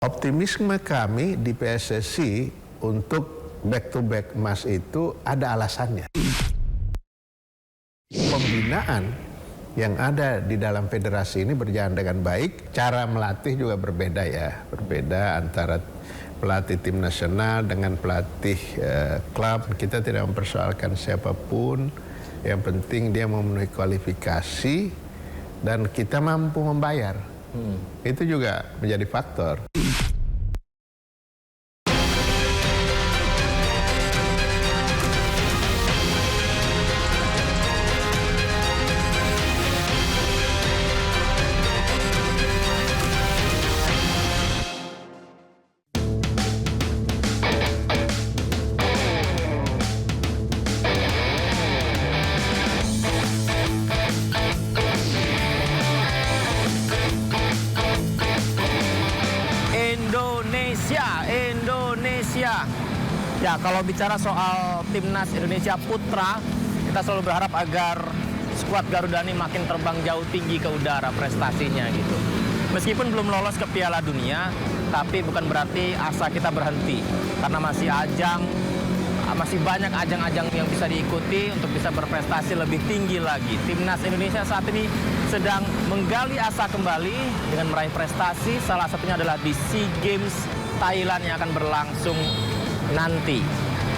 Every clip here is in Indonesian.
Optimisme kami di PSSI untuk back to back emas itu ada alasannya. Pembinaan yang ada di dalam federasi ini berjalan dengan baik. Cara melatih juga berbeda ya, berbeda antara pelatih tim nasional dengan pelatih klub. Kita tidak mempersoalkan siapapun, yang penting dia memenuhi kualifikasi dan kita mampu membayar. Itu juga menjadi faktor. Indonesia. Ya, kalau bicara soal timnas Indonesia putra, kita selalu berharap agar skuad Garuda ini makin terbang jauh tinggi ke udara prestasinya gitu. Meskipun belum lolos ke Piala Dunia, tapi bukan berarti asa kita berhenti karena masih banyak ajang-ajang yang bisa diikuti untuk bisa berprestasi lebih tinggi lagi. Timnas Indonesia saat ini sedang menggali asa kembali dengan meraih prestasi. Salah satunya adalah di SEA Games Thailand yang akan berlangsung nanti.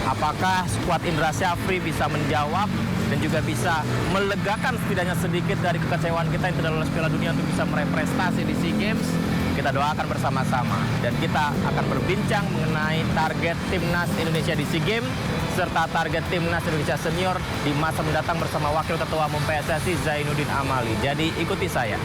Apakah skuad Indra Syafri bisa menjawab dan juga bisa melegakan setidaknya sedikit dari kekecewaan kita yang tidak lolos Piala Dunia untuk bisa meraih prestasi di SEA Games? Kita doakan bersama-sama dan kita akan berbincang mengenai target timnas Indonesia di SEA Games serta target timnas Indonesia senior di masa mendatang bersama Wakil Ketua Umum PSSI Zainuddin Amali. Jadi ikuti saya.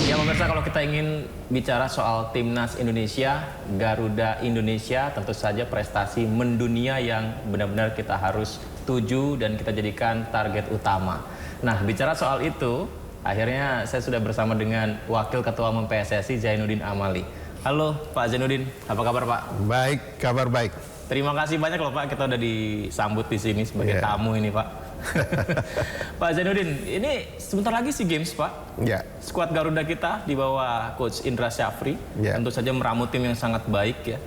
Ya pemirsa, kalau kita ingin bicara soal timnas Indonesia, Garuda Indonesia, tentu saja prestasi mendunia yang benar-benar kita harus tuju dan kita jadikan target utama. Nah, bicara soal itu, akhirnya saya sudah bersama dengan Wakil Ketua Umum PSSI Zainuddin Amali. Halo Pak Zainuddin, apa kabar Pak? Baik, kabar baik. Terima kasih banyak loh Pak, kita udah disambut di sini sebagai tamu ini Pak. Pak Zainuddin, ini sebentar lagi SEA Games Pak. Ya. Skuad Garuda kita di bawah Coach Indra Syafri, tentu saja meramu tim yang sangat baik ya.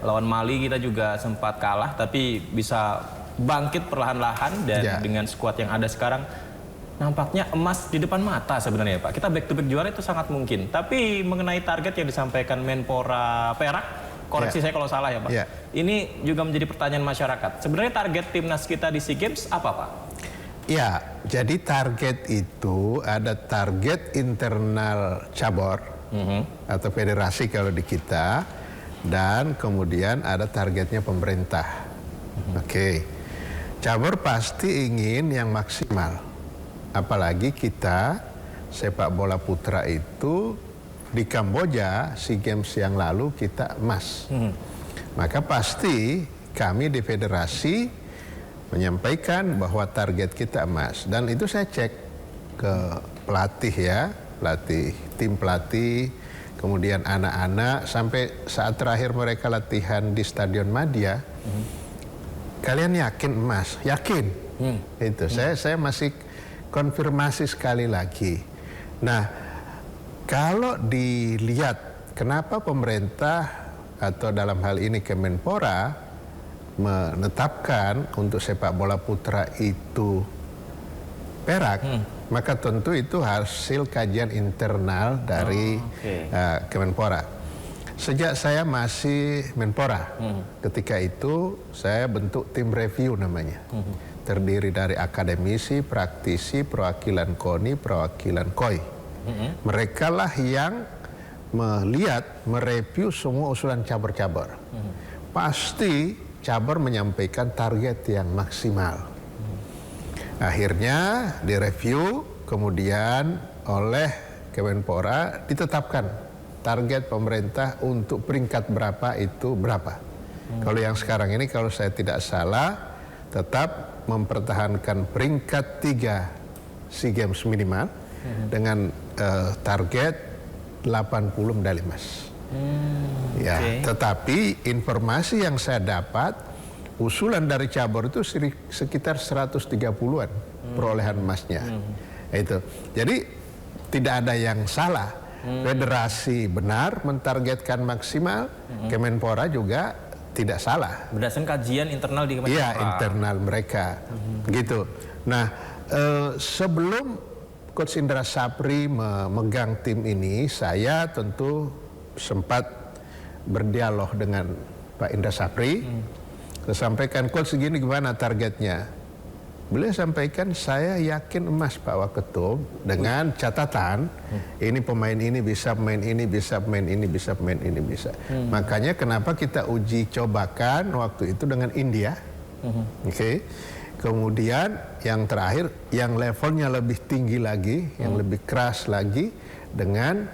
Lawan Mali kita juga sempat kalah, tapi bisa bangkit perlahan-lahan dan dengan skuad yang ada sekarang, nampaknya emas di depan mata sebenarnya Pak. Kita back to back juara itu sangat mungkin. Tapi mengenai target yang disampaikan Menpora Perak, koreksi saya kalau salah ya Pak. Ini juga menjadi pertanyaan masyarakat. Sebenarnya target timnas kita di SEA Games apa Pak? Ya, jadi target itu ada target internal cabur atau federasi kalau di kita, dan kemudian ada targetnya pemerintah. Oke. Cabur pasti ingin yang maksimal. Apalagi kita sepak bola putra itu di Kamboja SEA Games yang lalu kita emas. Maka pasti kami di federasi menyampaikan bahwa target kita emas. Dan itu saya cek ke pelatih ya, tim pelatih, kemudian anak-anak, sampai saat terakhir mereka latihan di Stadion Madia. Kalian yakin emas? Yakin. Itu saya masih konfirmasi sekali lagi. Nah, kalau dilihat kenapa pemerintah atau dalam hal ini Kemenpora menetapkan untuk sepak bola putra itu perak, maka tentu itu hasil kajian internal dari Kemenpora. Sejak saya masih Menpora, ketika itu saya bentuk tim review namanya. Terdiri dari akademisi, praktisi, perwakilan KONI, perwakilan KOI. Mereka lah yang melihat, mereview semua usulan cabur-cabur. Pasti cabur menyampaikan target yang maksimal. Akhirnya direview, kemudian oleh Kemenpora ditetapkan target pemerintah untuk peringkat berapa itu berapa. Kalau yang sekarang ini kalau saya tidak salah tetap mempertahankan peringkat 3 SEA Games minimal dengan target 80 medali emas. Ya, tetapi informasi yang saya dapat usulan dari cabur itu sekitar 130-an perolehan emasnya. Itu. Jadi tidak ada yang salah. Federasi benar mentargetkan maksimal, Kemenpora juga tidak salah. Berdasarkan kajian internal di Kemenpora. Iya, internal mereka. Gitu. Nah, sebelum Coach Indra Sapri memegang tim ini, saya tentu sempat berdialog dengan Pak Indra Sapri. Saya sampaikan, Coach segini gimana targetnya? Beliau sampaikan, saya yakin emas Pak Waketum, dengan catatan ini pemain ini bisa, pemain ini bisa, pemain ini bisa, pemain ini bisa. Makanya kenapa kita uji cobakan waktu itu dengan India. Oke. Kemudian yang terakhir, yang levelnya lebih tinggi lagi, yang lebih keras lagi dengan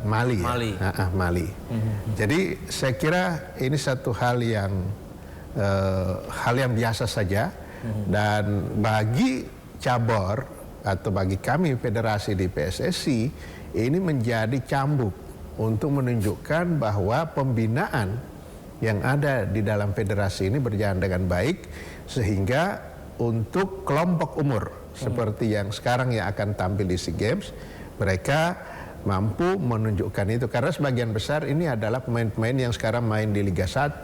Mali. Ya? Mali. Jadi saya kira ini satu hal yang biasa saja. Dan bagi cabur atau bagi kami federasi di PSSI, ini menjadi cambuk untuk menunjukkan bahwa pembinaan yang ada di dalam federasi ini berjalan dengan baik, sehingga untuk kelompok umur seperti yang sekarang yang akan tampil di SEA Games, mereka mampu menunjukkan itu. Karena sebagian besar ini adalah pemain-pemain yang sekarang main di Liga 1,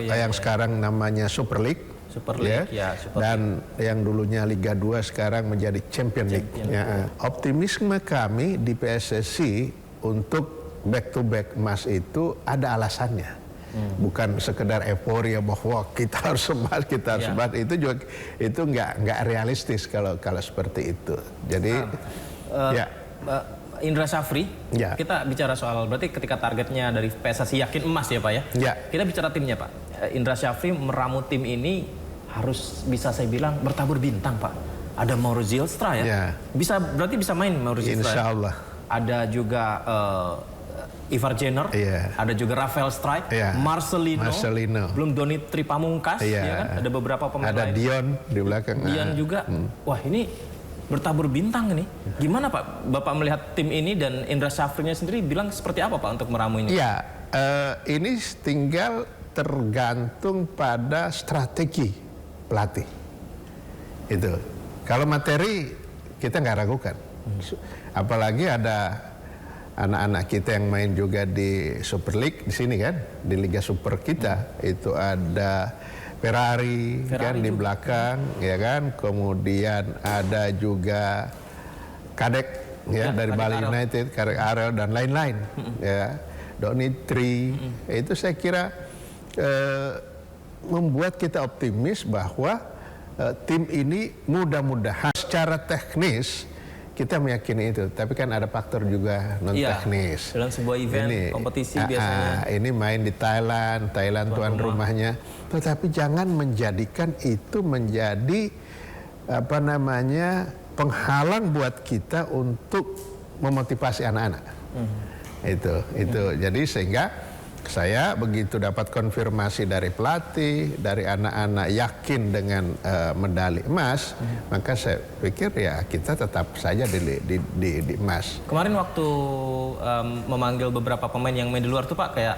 yang sekarang namanya Super League. Dan yang dulunya Liga 2 sekarang menjadi Champion League. Ya. Optimisme kami di PSSI untuk back-to-back emas itu ada alasannya. Bukan sekedar euforia bahwa kita harus emas, itu juga itu nggak realistis kalau seperti itu. Jadi Indra Sapri, kita bicara soal berarti ketika targetnya dari PSSI yakin emas ya Pak ya. Kita bicara timnya Pak. Indra Sapri meramu tim ini harus bisa saya bilang bertabur bintang Pak. Ada Mauro Zylstra ya. Berarti bisa main Mauro Zylstra. Insya Allah. Ada juga Ivar Jenner, ada juga Rafael Strijk, Marcelino, belum Doni Tripamungkas, ya kan? Ada beberapa pemain lain. Ada Dion di belakang. Dion juga. Wah ini bertabur bintang ini. Gimana Pak, Bapak melihat tim ini dan Indra Sapri-nya sendiri bilang seperti apa Pak untuk meramu ini? Ya, ini tinggal tergantung pada strategi pelatih. Itu. Kalau materi kita nggak ragukan. Apalagi ada anak-anak kita yang main juga di Super League di sini kan, di Liga Super kita. Itu ada Ferrari kan di belakang, ya kan. Kemudian ada juga Kadek dari Bali United, Kadek Arel dan lain-lain. Ya, Donitri. Itu saya kira membuat kita optimis bahwa tim ini mudah-mudahan secara teknis kita meyakini itu, tapi kan ada faktor juga non teknis. Dalam sebuah event kompetisi biasanya. Ini main di Thailand tuan rumahnya. Tetapi jangan menjadikan itu menjadi penghalang buat kita untuk memotivasi anak-anak. Itu. Jadi sehingga saya begitu dapat konfirmasi dari pelatih, dari anak-anak yakin dengan medali emas, maka saya pikir ya kita tetap saja di emas. Kemarin waktu memanggil beberapa pemain yang main di luar tuh Pak, kayak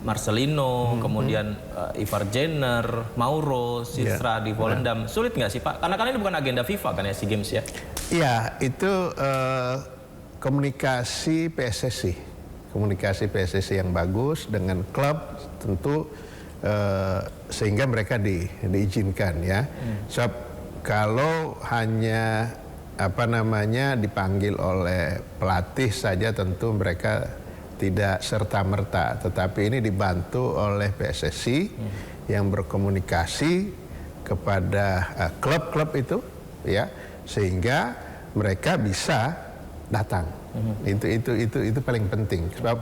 Marcelino, kemudian Ivar Jenner, Mauro Zylstra di Volendam, sulit nggak sih Pak? Karena ini bukan agenda FIFA kan ya SEA Games ya? Iya, itu komunikasi PSSI yang bagus dengan klub tentu sehingga mereka diizinkan ya. So kalau hanya dipanggil oleh pelatih saja tentu mereka tidak serta-merta, tetapi ini dibantu oleh PSSI yang berkomunikasi kepada klub-klub itu ya, sehingga mereka bisa datang. Itu paling penting. Sebab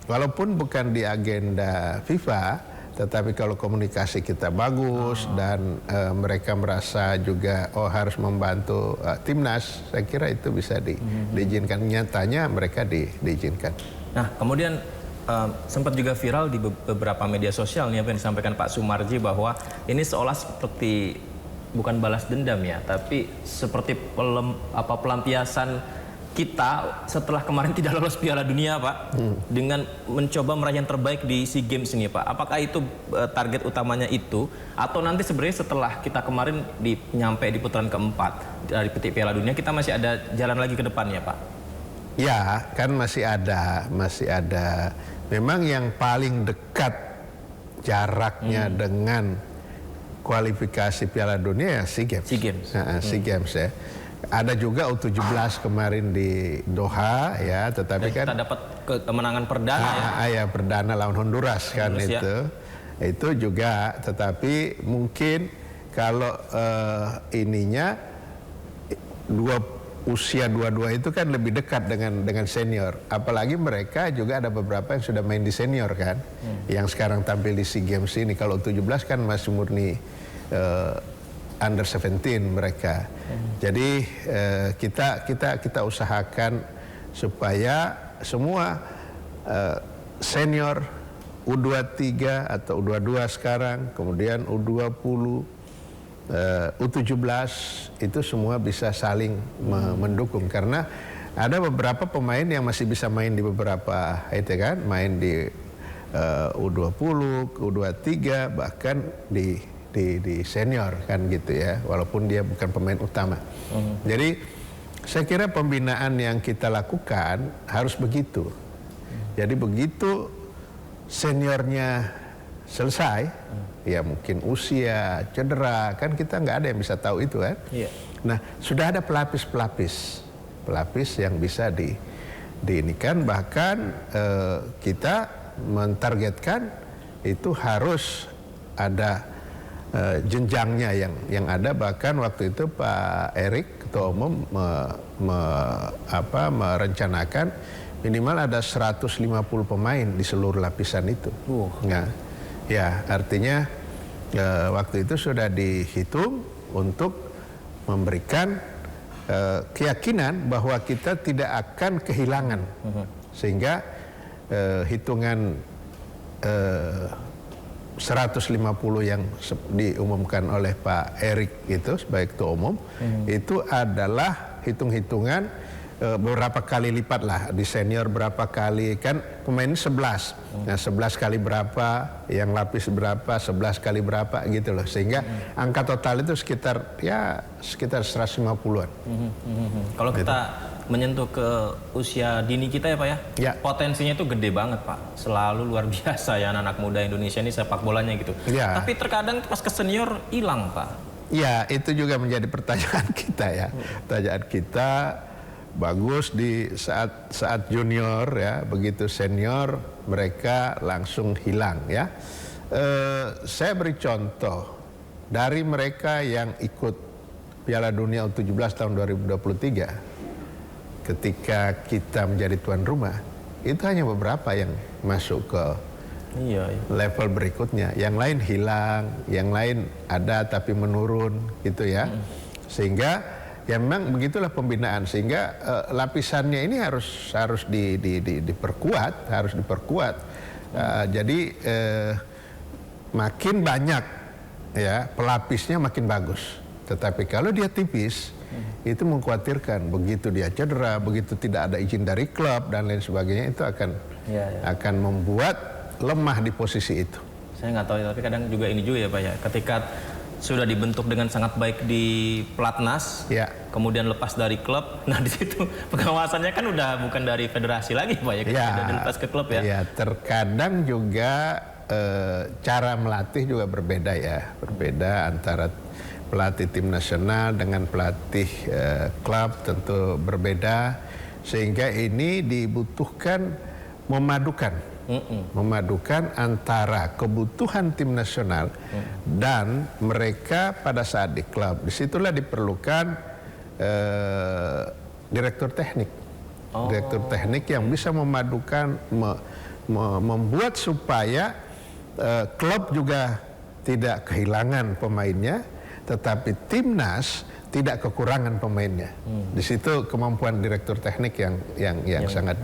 walaupun bukan di agenda FIFA, tetapi kalau komunikasi kita bagus dan mereka merasa juga harus membantu timnas, saya kira itu bisa diizinkan. Nyatanya mereka diizinkan. Nah, kemudian sempat juga viral di beberapa media sosial nih yang disampaikan Pak Sumarji bahwa ini seolah seperti bukan balas dendam ya, tapi seperti pelampiasan kita setelah kemarin tidak lolos Piala Dunia, Pak, dengan mencoba meraih yang terbaik di SEA Games ini, Pak. Apakah itu target utamanya itu, atau nanti sebenarnya setelah kita kemarin nyampe di putaran keempat dari Piala Dunia, kita masih ada jalan lagi ke depannya, Pak? Ya, kan masih ada. Memang yang paling dekat jaraknya dengan kualifikasi Piala Dunia ya SEA Games. SEA Games. SEA Games ya. Ada juga U17 kemarin di Doha ya, tetapi kan kita dapat kemenangan perdana ya perdana lawan Honduras kan itu. Ya. Itu juga, tetapi mungkin kalau ininya usia dua-dua itu kan lebih dekat dengan senior. Apalagi mereka juga ada beberapa yang sudah main di senior kan, yang sekarang tampil di SEA Games ini. Kalau U17 kan masih murni under 17 mereka. Jadi kita usahakan supaya semua senior U23 atau U22 sekarang, kemudian U20, U17 itu semua bisa saling mendukung, karena ada beberapa pemain yang masih bisa main di beberapa itu kan, main di U20, U23, bahkan di senior kan gitu ya, walaupun dia bukan pemain utama. Jadi saya kira pembinaan yang kita lakukan harus begitu. Jadi begitu seniornya selesai, ya mungkin usia, cedera, kan kita nggak ada yang bisa tahu itu kan. Nah, sudah ada pelapis yang bisa diinikan, bahkan kita mentargetkan itu harus ada jenjangnya yang ada. Bahkan waktu itu Pak Erik Ketua Umum merencanakan minimal ada 150 pemain di seluruh lapisan itu. Nah, ya artinya waktu itu sudah dihitung untuk memberikan keyakinan bahwa kita tidak akan kehilangan, sehingga hitungan 150 yang diumumkan oleh Pak Erik itu sebagai Ketua Umum, itu adalah hitung-hitungan beberapa kali lipat lah. Di senior berapa kali, kan pemain 11. Nah 11 kali berapa, yang lapis berapa, 11 kali berapa gitu loh. Sehingga angka total itu sekitar 150-an. Kalau kita menyentuh ke usia dini kita ya Pak ya, potensinya itu gede banget Pak. Selalu luar biasa ya anak-anak muda Indonesia ini sepak bolanya gitu. Tapi terkadang pas ke senior hilang Pak. Ya, itu juga menjadi pertanyaan kita ya. Pertanyaan kita, bagus di saat junior ya, begitu senior mereka langsung hilang ya. Saya beri contoh dari mereka yang ikut Piala Dunia U17 tahun 2023. Ketika kita menjadi tuan rumah, itu hanya beberapa yang masuk ke level berikutnya. Yang lain hilang, yang lain ada tapi menurun gitu ya. Sehingga ya memang begitulah pembinaan, sehingga lapisannya ini harus diperkuat, jadi makin banyak ya pelapisnya makin bagus. Tetapi kalau dia tipis, itu mengkhawatirkan. Begitu dia cedera, begitu tidak ada izin dari klub dan lain sebagainya, itu akan membuat lemah di posisi itu. Saya nggak tahu, tapi kadang juga ini juga ya Pak ya, ketika sudah dibentuk dengan sangat baik di pelatnas, kemudian lepas dari klub, nah di situ pengawasannya kan udah bukan dari federasi lagi Pak ya, sudah dilepas ke klub ya. Ya, terkadang juga cara melatih juga berbeda ya, berbeda antara pelatih tim nasional dengan pelatih klub tentu berbeda, sehingga ini dibutuhkan memadukan antara kebutuhan tim nasional dan mereka pada saat di klub. Disitulah diperlukan direktur teknik, direktur teknik yang bisa memadukan, membuat supaya klub juga tidak kehilangan pemainnya, tetapi timnas tidak kekurangan pemainnya. Di situ kemampuan direktur teknik yang sangat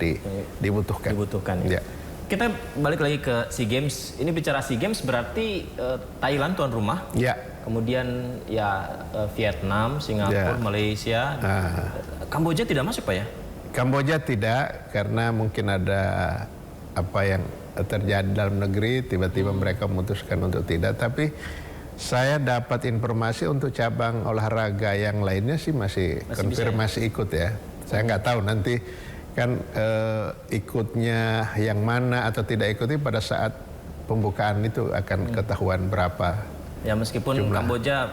dibutuhkan. Ya. Kita balik lagi ke SEA Games. Ini bicara SEA Games berarti Thailand tuan rumah. Kemudian ya Vietnam, Singapura, Malaysia, Kamboja tidak masuk Pak ya? Kamboja tidak, karena mungkin ada apa yang terjadi dalam negeri, tiba-tiba mereka memutuskan untuk tidak. Tapi saya dapat informasi untuk cabang olahraga yang lainnya sih masih konfirmasi ikut ya. Saya nggak tahu nanti kan ikutnya yang mana atau tidak ikuti pada saat pembukaan itu akan ketahuan berapa. Ya meskipun Kamboja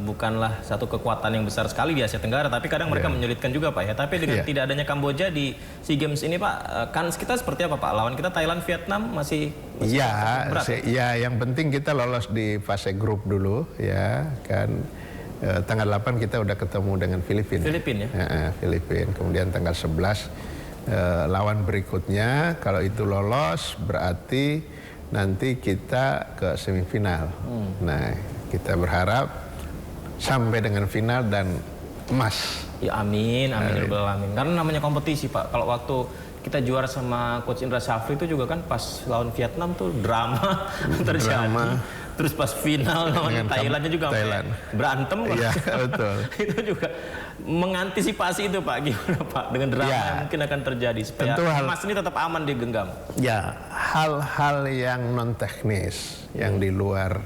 bukanlah satu kekuatan yang besar sekali di Asia Tenggara, tapi kadang mereka menyulitkan juga Pak ya. Tapi dengan tidak adanya Kamboja di SEA Games ini Pak, kans kita seperti apa Pak? Lawan kita Thailand, Vietnam masih berat? Ya yang penting kita lolos di fase grup dulu ya kan. Tanggal 8 kita udah ketemu dengan Filipina. Filipina ya? Filipina, kemudian tanggal 11 lawan berikutnya, kalau itu lolos berarti nanti kita ke semifinal. Nah, kita berharap sampai dengan final dan emas. Ya amin, amin ya rabbal alamin. Karena namanya kompetisi Pak. Kalau waktu kita juara sama Coach Indra Syafri itu juga kan pas lawan Vietnam tuh drama terjadi. Terus pas final lawan Thailandnya juga berantem. Iya, betul. Itu juga mengantisipasi itu Pak, gimana Pak? Dengan drama yang mungkin akan terjadi supaya emas ini tetap aman digenggam. Ya, hal-hal yang non teknis, yang di luar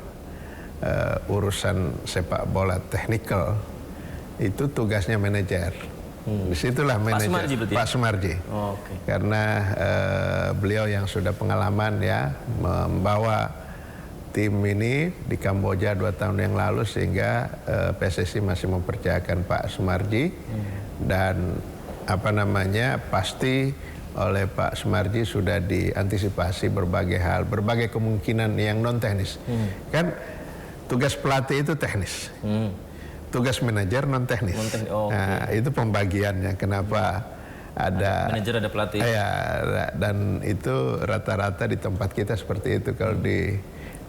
urusan sepak bola teknikal itu tugasnya manajer. Disitulah manajer Pak Sumarji. Karena beliau yang sudah pengalaman ya membawa tim ini di Kamboja 2 tahun yang lalu, sehingga PSSI masih mempercayakan Pak Sumarji. Dan apa namanya, pasti oleh Pak Sumarji sudah diantisipasi berbagai hal, berbagai kemungkinan yang non teknis. Kan tugas pelatih itu teknis, tugas manajer non teknis. Nah, itu pembagiannya, kenapa ada manajer, ada pelatih. Ya, dan itu rata-rata di tempat kita seperti itu. Kalau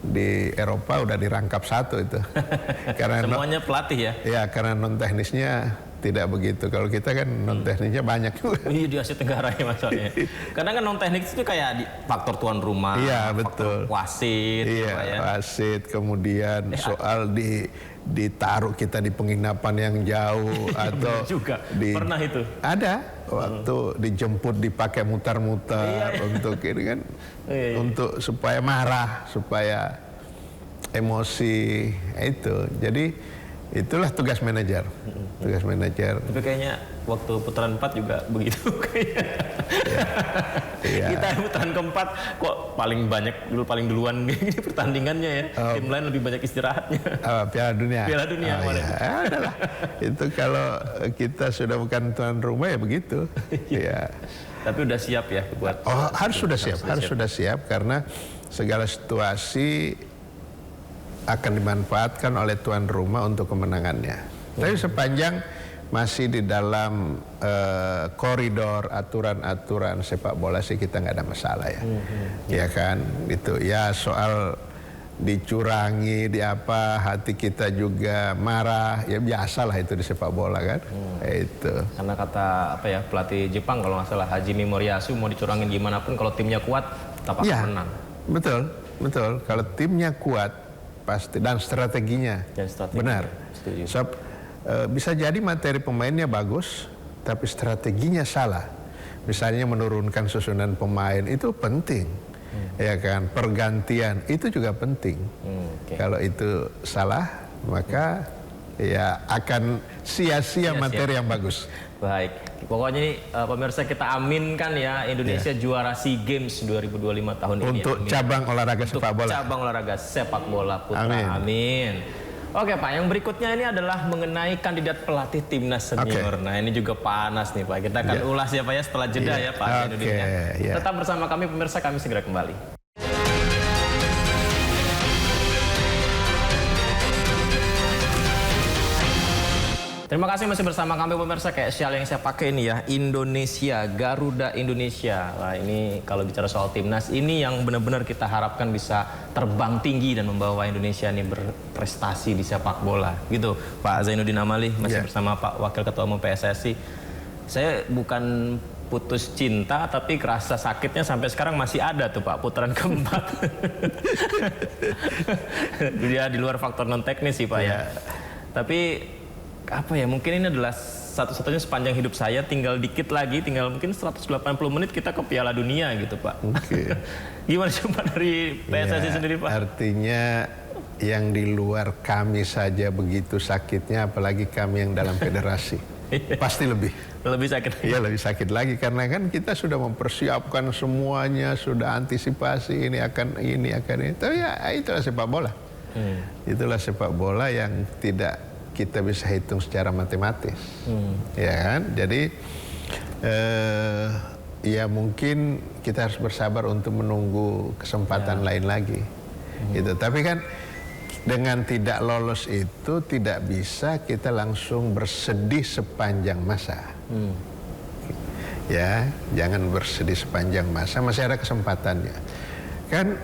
di Eropa udah dirangkap satu itu. Karena semuanya pelatih ya? Ya, karena non teknisnya tidak begitu. Kalau kita kan non teknisnya banyak juga. Iya, di Asia Tenggara ya masalahnya. Karena kan non teknis itu kayak faktor tuan rumah, betul. Wasit, wasit, kemudian soal ditaruh kita di penginapan yang jauh atau juga pernah itu ada waktu dijemput dipakai muter-muter untuk ini kan, untuk supaya marah, supaya emosi itu. Jadi itulah tugas manajer. Tugas manajer. Tapi kayaknya waktu putaran 4 juga begitu kayaknya. Kita putaran keempat kok paling duluan gini pertandingannya ya. Tim lain lebih banyak istirahatnya. Piala Dunia. Piala Dunia adalah. Itu kalau kita sudah bukan tuan rumah ya begitu. Ya. Tapi udah siap ya buat. Harus sudah siap karena segala situasi akan dimanfaatkan oleh tuan rumah untuk kemenangannya. Tapi sepanjang masih di dalam koridor aturan-aturan sepak bola sih kita nggak ada masalah ya. Ya kan, gitu. Ya soal dicurangi, hati kita juga marah, ya biasalah itu di sepak bola kan. Itu. Karena kata pelatih Jepang kalau nggak salah, Hajime Moriyasu, mau dicurangin gimana pun kalau timnya kuat tetap akan menang. Betul. Kalau timnya kuat pasti, dan strateginya benar. Bisa jadi materi pemainnya bagus, tapi strateginya salah. Misalnya menurunkan susunan pemain itu penting, ya kan. Pergantian itu juga penting. Kalau itu salah, maka ya akan sia-sia materi yang bagus. Baik, pokoknya nih pemirsa kita aminkan ya Indonesia juara SEA Games 2025 tahun ini. Untuk cabang olahraga sepak bola. Cabang olahraga sepak bola putra. Amin. Oke Pak, yang berikutnya ini adalah mengenai kandidat pelatih timnas senior. Nah ini juga panas nih Pak. Kita akan ulas ya Pak ya setelah jeda ya Pak Indonesia. Tetap bersama kami pemirsa, kami segera kembali. Terima kasih masih bersama kami pemirsa. Kayak sial yang saya pakai ini ya, Indonesia, Garuda Indonesia. Nah ini kalau bicara soal timnas, ini yang benar-benar kita harapkan bisa terbang tinggi dan membawa Indonesia ini berprestasi di sepak bola. Gitu Pak Zainuddin Amali masih bersama Pak Wakil Ketua Umum PSSI. Saya bukan putus cinta, tapi kerasa sakitnya sampai sekarang masih ada tuh Pak, putaran keempat. Dia di luar faktor non teknis sih Pak ya. Tapi apa ya, mungkin ini adalah satu-satunya sepanjang hidup saya, tinggal dikit lagi, tinggal mungkin 180 menit kita ke Piala Dunia gitu Pak. Oke. Gimana sih Pak dari PSSI sendiri Pak? Artinya yang di luar kami saja begitu sakitnya, apalagi kami yang dalam federasi. Pasti lebih. Lebih sakit. Iya, lebih sakit lagi karena kan kita sudah mempersiapkan semuanya, sudah antisipasi ini akan ini. Tapi ya itulah sepak bola. Itulah sepak bola yang tidak kita bisa hitung secara matematis. Ya kan? Jadi ya mungkin kita harus bersabar untuk menunggu kesempatan lain lagi. Gitu. Tapi kan dengan tidak lolos itu tidak bisa kita langsung bersedih sepanjang masa. Ya, jangan bersedih sepanjang masa, masih ada kesempatannya. Kan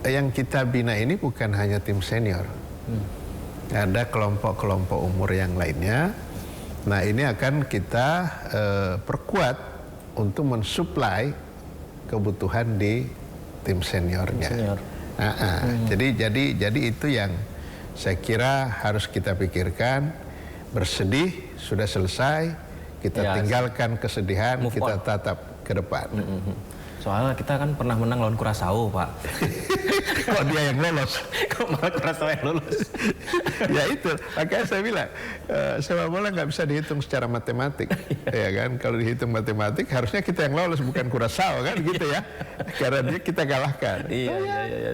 yang kita bina ini bukan hanya tim senior. Ada kelompok-kelompok umur yang lainnya. Nah, ini akan kita perkuat untuk mensuplai kebutuhan di tim seniornya. Jadi itu yang saya kira harus kita pikirkan. Bersedih sudah selesai, kita tinggalkan kesedihan, kita tatap ke depan. Soalnya kita kan pernah menang lawan Curaçao Pak. Kok dia yang lolos? Kok malah Curaçao yang lolos? Ya itu, makanya saya bilang sepak bola nggak bisa dihitung secara matematik, ya kan? Kalau dihitung matematik harusnya kita yang lolos bukan Curaçao kan, gitu ya? Karena dia kita kalahkan. Iya.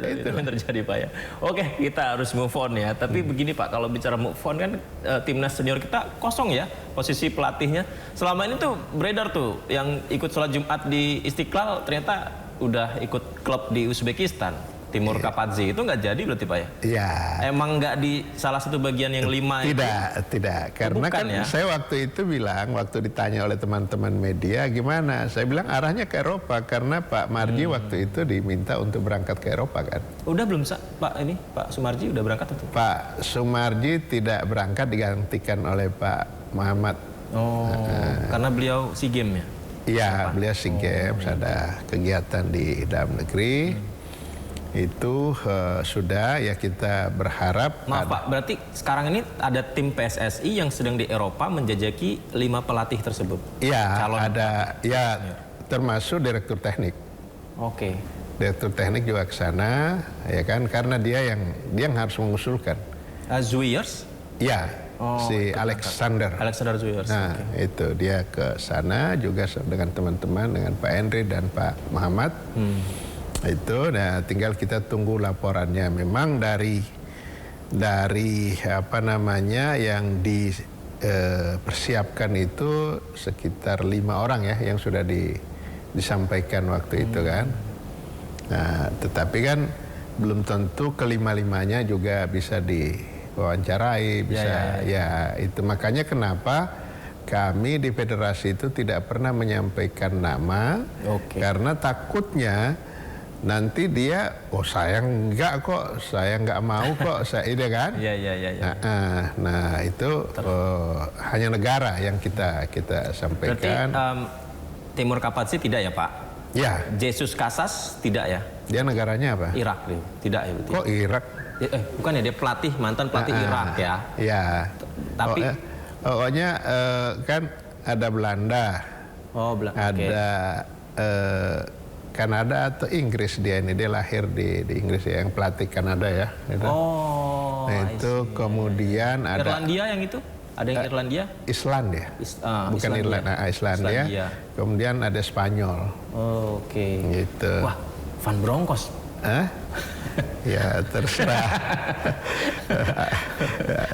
Itu yang terjadi Pak ya. Oke, kita harus move on ya. Tapi begini Pak, kalau bicara move on kan timnas senior kita kosong ya posisi pelatihnya. Selama ini tuh beredar tuh yang ikut sholat Jumat di Istiqlal ternyata udah ikut klub di Uzbekistan. Timur Kapadze itu nggak jadi berarti Pak ya? Iya. Emang nggak di salah satu bagian yang 5 itu? Tidak. Karena kan ya? Saya waktu itu bilang, waktu ditanya oleh teman-teman media gimana, saya bilang arahnya ke Eropa karena Pak Marji waktu itu diminta untuk berangkat ke Eropa kan. Udah belum Pak Sumarji udah berangkat atau? Pak Sumarji tidak berangkat, digantikan oleh Pak Muhammad. Karena beliau SEA Games ya? Iya, beliau SEA Games, ada kegiatan di dalam negeri. Itu sudah ya kita berharap. Maaf Pak, berarti sekarang ini ada tim PSSI yang sedang di Eropa menjajaki 5 pelatih tersebut? Iya, ada ya termasuk direktur teknik. Oke. Direktur teknik juga ke sana, ya kan, karena dia yang harus mengusulkan. Zuyers? Iya, si Alexander Zuyers. Nah, itu dia ke sana juga dengan teman-teman, dengan Pak Henry dan Pak Muhammad. Itu, nah tinggal kita tunggu laporannya. Memang dari apa namanya yang dipersiapkan itu sekitar 5 orang ya yang sudah disampaikan waktu itu kan. Nah, tetapi kan belum tentu kelima-limanya juga bisa diwawancarai, bisa ya itu makanya kenapa kami di federasi itu tidak pernah menyampaikan nama karena takutnya nanti dia, saya enggak kok, saya enggak mau kok, saya ini kan. Iya. Nah itu hanya negara yang kita sampaikan. Berarti Timur Kapadze tidak ya Pak? Ya. Jesus Casas tidak ya? Dia negaranya apa? Irak dia, tidak ya berarti? Kok Irak? Bukan ya, dia mantan pelatih Irak ya? Iya. Tapi pokoknya kan ada Belanda, ada Kanada atau Inggris dia lahir di Inggris ya, yang pelatih Kanada ya. Gitu. Nah itu kemudian ada Irlandia yang itu? Ada yang Irlandia? Islandia. Bukan Irlandia. Islandia. Kemudian ada Spanyol. Oke. Gitu. Wah, Van Bronckhorst. Ya terserah.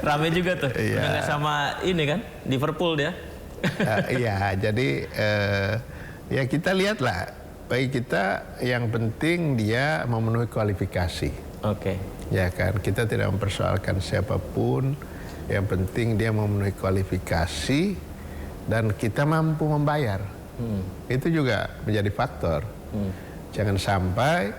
Rame juga tuh. Udah sama ini kan, Liverpool dia. Iya, jadi ya kita lihatlah. Bagi kita yang penting dia memenuhi kualifikasi. Ya kan, kita tidak mempersoalkan siapapun. Yang penting dia memenuhi kualifikasi dan kita mampu membayar. Itu juga menjadi faktor. Jangan sampai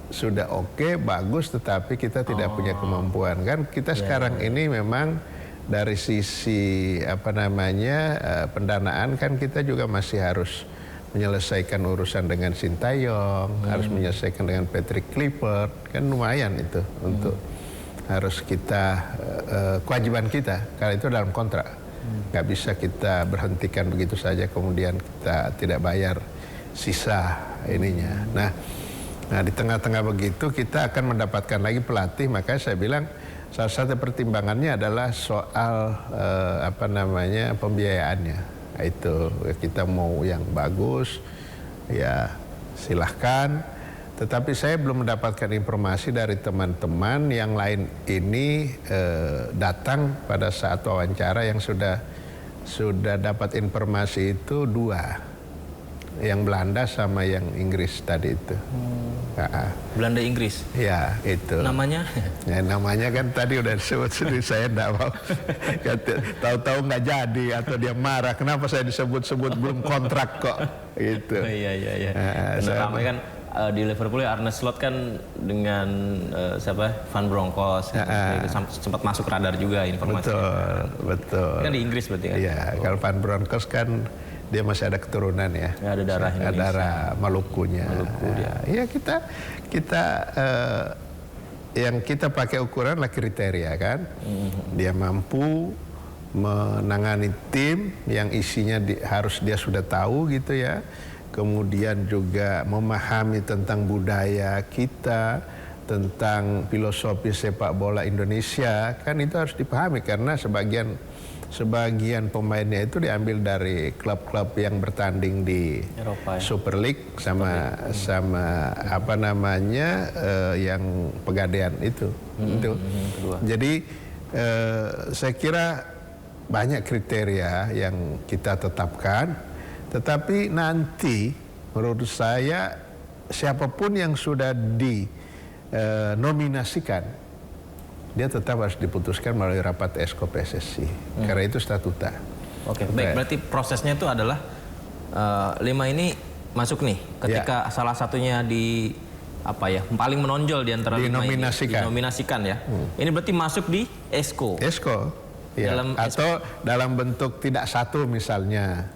sudah bagus, tetapi kita tidak punya kemampuan. Kan kita sekarang ini memang dari sisi pendanaan kan kita juga masih harus menyelesaikan urusan dengan Sintayong, harus menyelesaikan dengan Patrick Kluivert, kan lumayan itu untuk harus kita kewajiban kita karena itu dalam kontrak. Nggak bisa kita berhentikan begitu saja kemudian kita tidak bayar sisa ininya. Nah, di tengah-tengah begitu kita akan mendapatkan lagi pelatih. Makanya saya bilang salah satu pertimbangannya adalah soal pembiayaannya. Itu kita mau yang bagus, ya silahkan. Tetapi saya belum mendapatkan informasi dari teman-teman yang lain ini datang pada saat wawancara yang sudah dapat informasi itu 2, yang Belanda sama yang Inggris tadi itu. Belanda Inggris. Ya itu. Namanya? Ya, namanya kan tadi udah disebut sendiri, saya enggak mau. Tahu-tahu nggak jadi atau dia marah. Kenapa saya disebut-sebut belum kontrak kok? Gitu. Iya. Karena ramai kan di Liverpool ya, Arne Slot kan dengan Van Bronckhorst itu sempat masuk radar juga informasinya. Betul. Kan di Inggris berarti kan? Iya, kalau Van Bronckhorst kan dia masih ada keturunan ya. Ada darah Indonesia. Ada darah Malukunya. Iya kita yang kita pakai ukuran lah kriteria kan. Dia mampu menangani tim yang isinya harus dia sudah tahu gitu ya. Kemudian juga memahami tentang budaya kita, tentang filosofi sepak bola Indonesia, kan itu harus dipahami karena sebagian pemainnya itu diambil dari klub-klub yang bertanding di Eropa, ya? Super League sama yang Pegadaian itu. Jadi saya kira banyak kriteria yang kita tetapkan. Tetapi nanti menurut saya siapapun yang sudah dinominasikan dia tetap harus diputuskan melalui rapat Esko PSSI karena itu statuta. Oke, baik. Berarti prosesnya itu adalah 5 ini masuk nih ketika salah satunya paling menonjol di antara 5 ini dinominasikan ya. Ini berarti masuk di Esko. Ya, dalam bentuk tidak satu misalnya.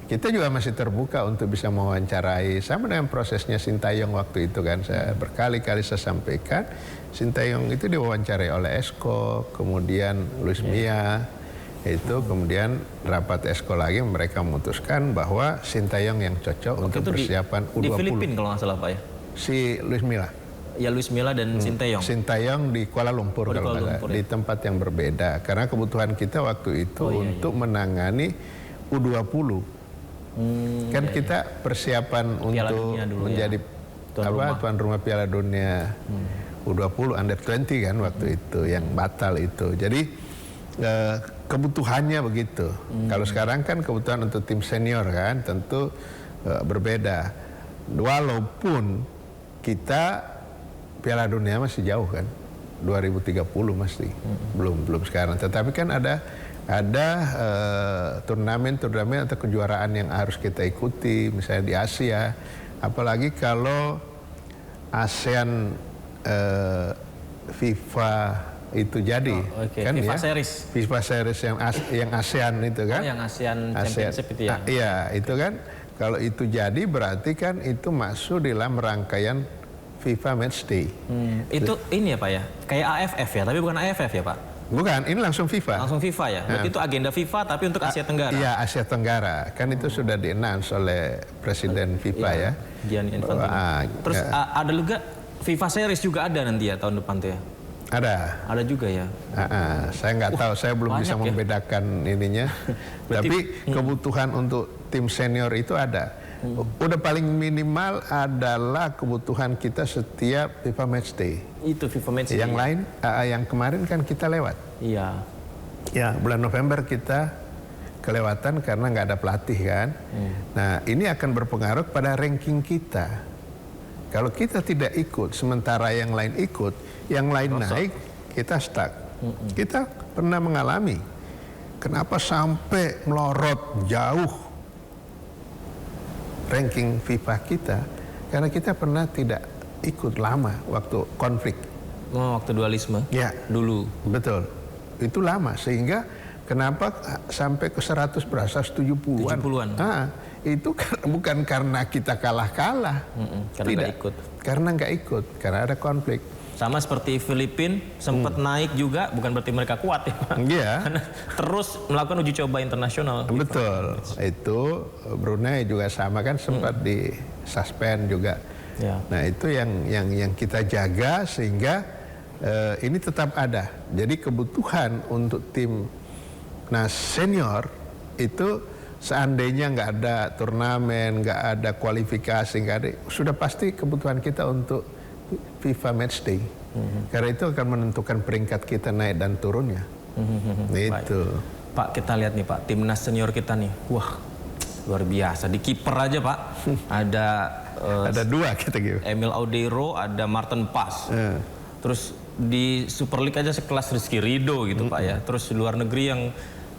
Kita juga masih terbuka untuk bisa mewawancarai sama dengan prosesnya Sintayong waktu itu kan. Saya berkali-kali saya sampaikan Sintayong itu diwawancarai oleh Esko, kemudian Luis Mia itu, kemudian rapat Esko lagi mereka memutuskan bahwa Sintayong yang cocok untuk persiapan U20. Di Filipina kalau nggak salah Pak ya? Si Luis Milla. Ya Luis Milla dan Sintayong. Sintayong di Kuala Lumpur kalau nggak salah, di tempat yang berbeda. Karena kebutuhan kita waktu itu untuk menangani U20. Kita persiapan untuk menjadi tuan rumah Piala Dunia U20 Under 20 kan waktu itu yang batal itu. Jadi kebutuhannya begitu. Kalau sekarang kan kebutuhan untuk tim senior kan tentu berbeda. Walaupun kita Piala Dunia masih jauh kan, 2030 masih belum sekarang. Tetapi kan ada turnamen atau kejuaraan yang harus kita ikuti, misalnya di Asia. Apalagi kalau ASEAN FIFA itu jadi, kan FIFA ya? Series. FIFA Series yang ASEAN itu kan? Yang ASEAN Championship itu ya? Iya, itu kan. Kalau itu jadi berarti kan itu masuk dalam rangkaian FIFA Matchday. Itu ini ya Pak ya? Kayak AFF ya, tapi bukan AFF ya Pak? Bukan, ini langsung FIFA. Langsung FIFA ya? Berarti itu agenda FIFA tapi untuk Asia Tenggara? Iya, Asia Tenggara. Kan itu sudah di-announce oleh Presiden FIFA ya. Gianni Infantino. Terus ada juga FIFA Series juga ada nanti ya tahun depan tuh ya? Ada juga ya? Saya nggak tahu, saya belum bisa membedakan ininya. Tapi kebutuhan untuk tim senior itu ada. Udah paling minimal adalah kebutuhan kita setiap FIFA Matchday. Itu FIFA Matchday. Yang lain, yang kemarin kan kita lewat. Iya. Ya, bulan November kita kelewatan karena nggak ada pelatih kan. Nah, ini akan berpengaruh pada ranking kita. Kalau kita tidak ikut, sementara yang lain ikut, yang lain naik, kita stuck. Kita pernah mengalami. Kenapa sampai melorot jauh ranking FIFA kita? Karena kita pernah tidak ikut lama waktu konflik. Waktu dualisme? Ya. Dulu? Betul. Itu lama, sehingga kenapa sampai ke 170-an? 70-an? Itu bukan karena kita kalah-kalah. Karena nggak ikut? Karena nggak ikut, karena ada konflik. Sama seperti Filipina sempat naik juga, bukan berarti mereka kuat ya Pak. Iya. Karena terus melakukan uji coba internasional. Betul. Itu Brunei juga sama kan, sempat di suspend juga. Ya. Nah itu yang kita jaga sehingga ini tetap ada. Jadi kebutuhan untuk tim senior itu seandainya nggak ada turnamen, nggak ada kualifikasi, nggak ada, sudah pasti kebutuhan kita untuk FIFA Matchday. Karena itu akan menentukan peringkat kita naik dan turunnya. Itu. Pak, kita lihat nih Pak, timnas senior kita nih, wah luar biasa. Di kiper aja Pak, ada 2 kita gitu. Emil Audeiro, ada Martin Pas. Terus di Super League aja sekelas Rizky Ridho gitu Pak ya. Terus di luar negeri yang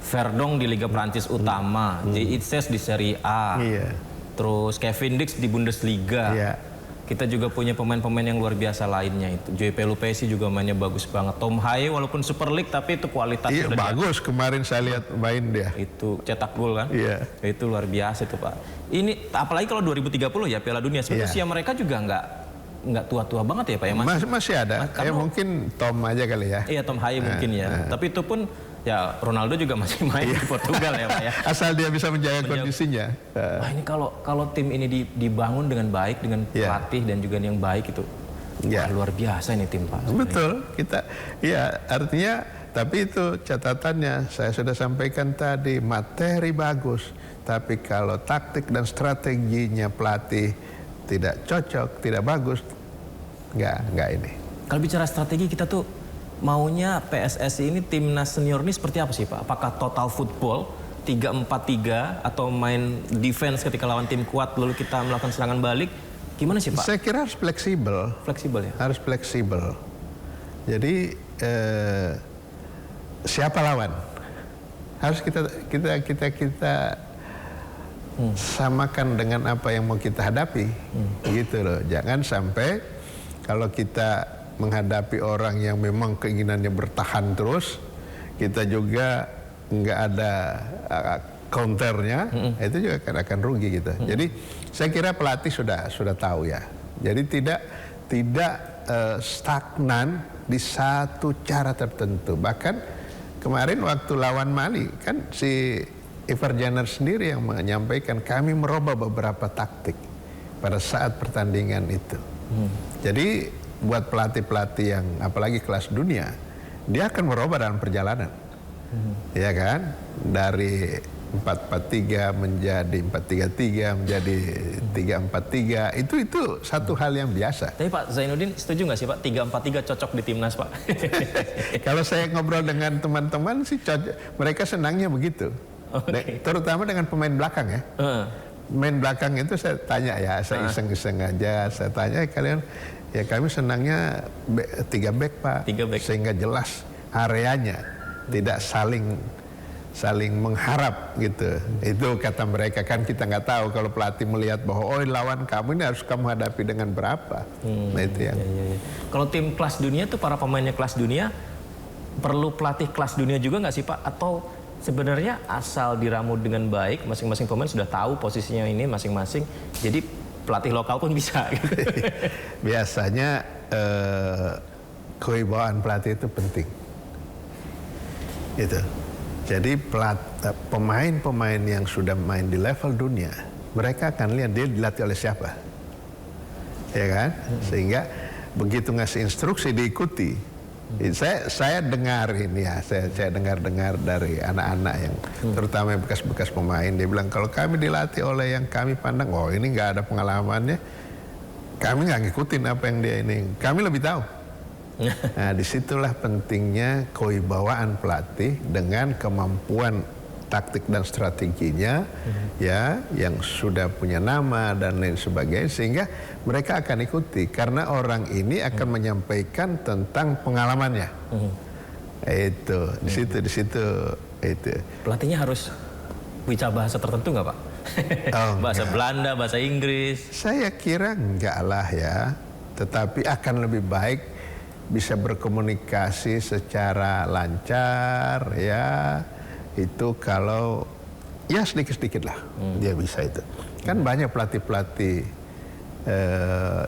Verdong di Liga Prancis Utama, Jay Itzes di Serie A. Iya. Terus Kevin Dix di Bundesliga. Iya. Kita juga punya pemain-pemain yang luar biasa lainnya itu. Joey Pelupesi juga mainnya bagus banget. Tom Haye walaupun Super League tapi itu kualitasnya Iya bagus, kemarin saya lihat main dia. itu cetak gol kan? Iya. Itu luar biasa itu Pak. Ini apalagi kalau 2030 ya Piala Dunia. Sebenarnya usia mereka juga nggak tua-tua banget ya Pak ya Mas? Masih ada. Mungkin Tom aja kali ya. Iya Tom Haye mungkin ya. Tapi itu pun ya Ronaldo juga masih main di Portugal ya Pak ya. Asal dia bisa menjaga kondisinya. Wah ini kalau tim ini dibangun dengan baik dengan pelatih dan juga yang baik itu wah, luar biasa ini tim Pak. Betul, kita artinya, tapi itu catatannya saya sudah sampaikan tadi, materi bagus, tapi kalau taktik dan strateginya pelatih tidak cocok, tidak bagus, nggak ini. Kalau bicara strategi kita tuh maunya PSSI ini timnas senior ini seperti apa sih Pak? Apakah total football 3-4-3 atau main defense ketika lawan tim kuat lalu kita melakukan serangan balik? Gimana sih Pak? Saya kira harus fleksibel. Fleksibel ya? Harus fleksibel. Jadi siapa lawan? Harus kita samakan dengan apa yang mau kita hadapi. Gitu loh. Jangan sampai kalau kita menghadapi orang yang memang keinginannya bertahan terus, kita juga nggak ada counternya, itu juga akan rugi gitu. Jadi saya kira pelatih sudah tahu ya. Jadi tidak stagnan di satu cara tertentu. Bahkan kemarin waktu lawan Mali kan si Ivar Jenner sendiri yang menyampaikan kami merubah beberapa taktik pada saat pertandingan itu. Jadi buat pelatih-pelatih yang apalagi kelas dunia, dia akan merubah dalam perjalanan. Ya kan? Dari 4-4-3 menjadi 4-3-3 menjadi 3-4-3, itu satu hal yang biasa. Tapi Pak Zainuddin setuju nggak sih Pak 3-4-3 cocok di timnas Pak? Kalau saya ngobrol dengan teman-teman sih mereka senangnya begitu. Terutama dengan pemain belakang ya. Pemain belakang itu saya tanya ya, saya iseng-iseng aja, saya tanya kalian. Ya kami senangnya 3 back Pak, 3 back. Sehingga jelas areanya, tidak saling mengharap gitu. Itu kata mereka, kan kita nggak tahu kalau pelatih melihat bahwa lawan kamu ini harus kamu hadapi dengan berapa. Nah itu ya. Kalau tim kelas dunia tuh para pemainnya kelas dunia perlu pelatih kelas dunia juga nggak sih Pak? Atau sebenarnya asal diramu dengan baik, masing-masing pemain sudah tahu posisinya ini masing-masing, jadi pelatih lokal pun bisa. Biasanya kewibawaan pelatih itu penting. Gitu. Jadi pemain-pemain yang sudah main di level dunia, mereka akan lihat dia dilatih oleh siapa, ya kan? Sehingga begitu ngasih instruksi diikuti. Saya dengar ini ya, saya dengar dari anak-anak yang terutama yang bekas-bekas pemain, dia bilang kalau kami dilatih oleh yang kami pandang, ini nggak ada pengalamannya, kami nggak ngikutin apa yang dia ini, kami lebih tahu. Nah disitulah pentingnya kewibawaan pelatih dengan kemampuan taktik dan strateginya, ya, yang sudah punya nama dan lain sebagainya, sehingga mereka akan ikuti karena orang ini akan menyampaikan tentang pengalamannya. Itu di situ itu. Pelatihnya harus bicara bahasa tertentu nggak Pak? Bahasa Belanda, bahasa Inggris? Saya kira enggak lah ya, tetapi akan lebih baik bisa berkomunikasi secara lancar ya. Itu kalau ya sedikit-sedikit lah dia bisa itu. Kan banyak pelatih-pelatih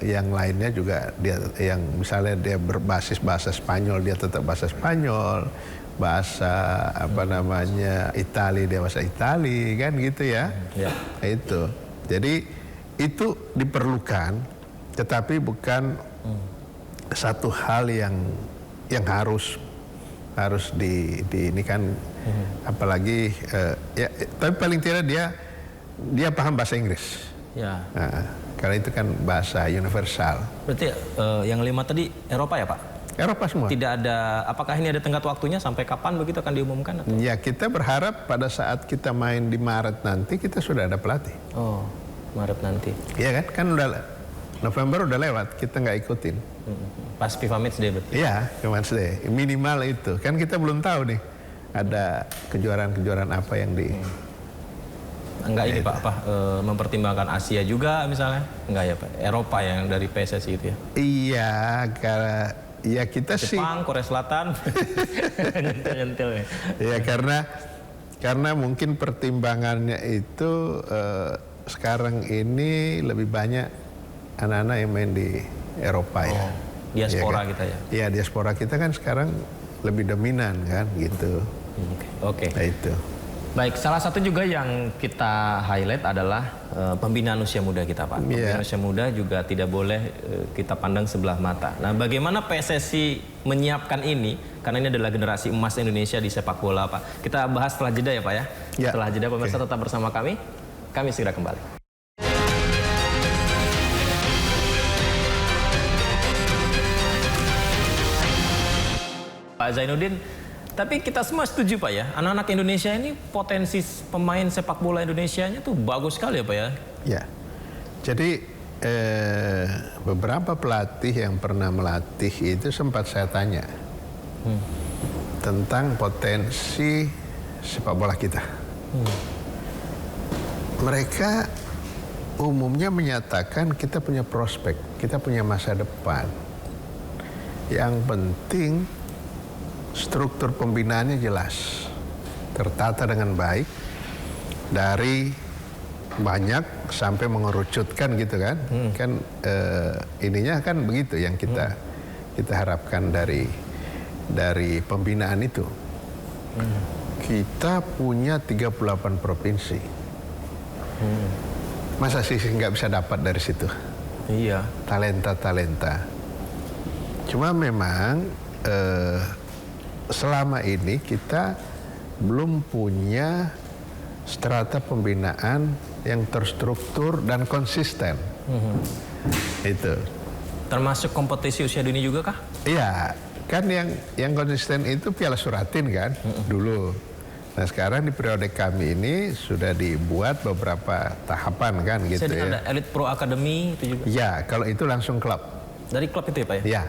yang lainnya juga dia, yang misalnya dia berbasis bahasa Spanyol, dia tetap bahasa Spanyol, bahasa apa namanya Itali, dia bahasa Itali, kan gitu ya. Itu. Jadi itu diperlukan, tetapi bukan satu hal yang harus ini kan, apalagi ya, tapi paling tidak dia paham bahasa Inggris. Ya. Nah, karena itu kan bahasa universal. Berarti yang 5 tadi Eropa ya Pak? Eropa semua. Tidak ada, apakah ini ada tenggat waktunya sampai kapan begitu akan diumumkan? Atau? Ya, kita berharap pada saat kita main di Maret nanti kita sudah ada pelatih. Oh, Maret nanti. Iya kan? Kan udah November udah lewat, kita nggak ikutin. Pas FIFA Matchday berarti? Iya, FIFA Matchday. Minimal itu. Kan kita belum tahu nih ada kejuaraan-kejuaraan apa yang di... Enggak ini Pak, mempertimbangkan Asia juga misalnya? Enggak ya Pak? Eropa yang dari PSSI itu ya? Iya, karena ya kita Jepang, Korea Selatan, nyentil-nyentil ya? Ya karena mungkin pertimbangannya itu sekarang ini lebih banyak anak-anak yang main di Eropa ya. Diaspora ya kan? kita ya? Iya, diaspora kita kan sekarang lebih dominan kan gitu. Oke. Nah, itu. Baik, salah satu juga yang kita highlight adalah pembinaan usia muda kita Pak. Pembinaan usia muda juga tidak boleh kita pandang sebelah mata. Nah, bagaimana PSSI menyiapkan ini? Karena ini adalah generasi emas Indonesia di sepak bola Pak. Kita bahas setelah jeda ya Pak ya? Setelah jeda, pemirsa tetap bersama kami. Kami segera kembali. Pak Zainuddin, tapi kita semua setuju Pak ya, anak-anak Indonesia ini potensi pemain sepak bola Indonesianya tuh bagus sekali ya Pak ya? Ya, jadi beberapa pelatih yang pernah melatih itu sempat saya tanya tentang potensi sepak bola kita. Mereka umumnya menyatakan kita punya prospek, kita punya masa depan. Yang penting struktur pembinaannya jelas, tertata dengan baik, dari banyak sampai mengerucutkan gitu kan. Kan ininya kan begitu yang kita harapkan dari pembinaan itu. Kita punya 38 provinsi. Masa sih nggak bisa dapat dari situ? Iya. Talenta. Cuma memang selama ini kita belum punya strata pembinaan yang terstruktur dan konsisten. Itu. Termasuk kompetisi usia dini juga kah? Iya, kan yang konsisten itu Piala Suratin kan dulu. Nah sekarang di periode kami ini sudah dibuat beberapa tahapan kan gitu ya. Ada Elite Pro Academy itu juga? Ya, kalau itu langsung klub. Dari klub itu ya Pak ya? Ya,